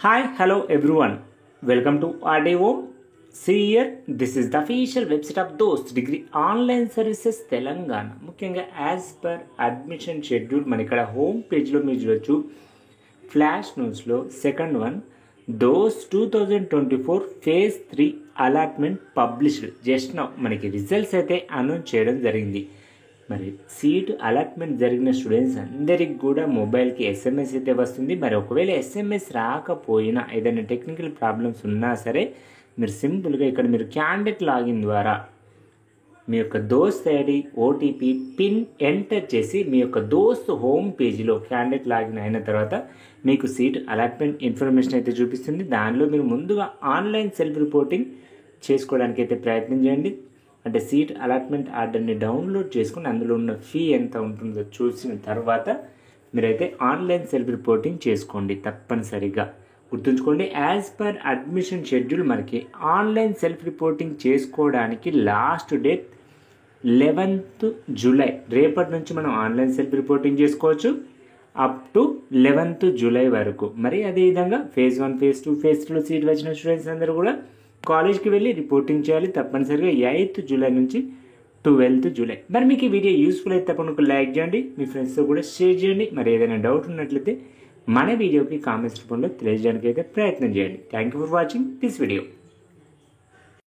Hi, hello everyone. Welcome to RDO. See here, this is the official website of Dost Degree Online Services Telangana. ముఖ్యంగా as per admission schedule మన ఇక్కడ home పేజ్లో మీరు చూడొచ్చు. Flash న్యూస్లో second one those 2024 phase 3 allotment published just now మనకి results అయితే announce చేయడం జరిగింది. మరి సీటు అలాట్మెంట్ జరిగిన స్టూడెంట్స్ అందరికి కూడా మొబైల్కి ఎస్ఎంఎస్ అయితే వస్తుంది. మరి ఒకవేళ ఎస్ఎంఎస్ రాకపోయినా ఏదైనా టెక్నికల్ ప్రాబ్లమ్స్ ఉన్నా సరే మీరు సింపుల్గా ఇక్కడ మీరు క్యాండిడేట్ లాగిన్ ద్వారా మీ యొక్క దోస్త్ ఐడి ఓటీపీ పిన్ ఎంటర్ చేసి మీ యొక్క దోస్త్ హోమ్ పేజీలో క్యాండిడేట్ లాగిన్ అయిన తర్వాత మీకు సీట్ అలాట్మెంట్ ఇన్ఫర్మేషన్ అయితే చూపిస్తుంది. దానిలో మీరు ముందుగా ఆన్లైన్ సెల్ఫ్ రిపోర్టింగ్ చేసుకోవడానికి అయితే ప్రయత్నం చేయండి. అంటే సీట్ అలాట్మెంట్ ఆర్డర్ని డౌన్లోడ్ చేసుకుని అందులో ఉన్న ఫీ ఎంత ఉంటుందో చూసిన తర్వాత మీరైతే ఆన్లైన్ సెల్ఫ్ రిపోర్టింగ్ చేసుకోండి. తప్పనిసరిగా గుర్తుంచుకోండి, యాజ్ పర్ అడ్మిషన్ షెడ్యూల్ మనకి ఆన్లైన్ సెల్ఫ్ రిపోర్టింగ్ చేసుకోవడానికి లాస్ట్ డేట్ 11th జూలై. రేపటి నుంచి మనం ఆన్లైన్ సెల్ఫ్ రిపోర్టింగ్ చేసుకోవచ్చు అప్ టు 11th జూలై వరకు. మరి అదేవిధంగా ఫేజ్ 1 ఫేజ్ 2 ఫేజ్ 3లో సీట్ వచ్చిన స్టూడెంట్స్ అందరూ కూడా కాలేజ్కి వెళ్ళి రిపోర్టింగ్ చేయాలి తప్పనిసరిగా 8th జూలై నుంచి 12th జూలై. మరి మీకు ఈ వీడియో యూస్ఫుల్ అయితే తప్పకుండా లైక్ చేయండి, మీ ఫ్రెండ్స్తో కూడా షేర్ చేయండి. మరి ఏదైనా డౌట్ ఉన్నట్లయితే మన వీడియోకి కామెంట్స్ రూపంలో తెలియజేయడానికి అయితే ప్రయత్నం చేయండి. Thank you for watching this video.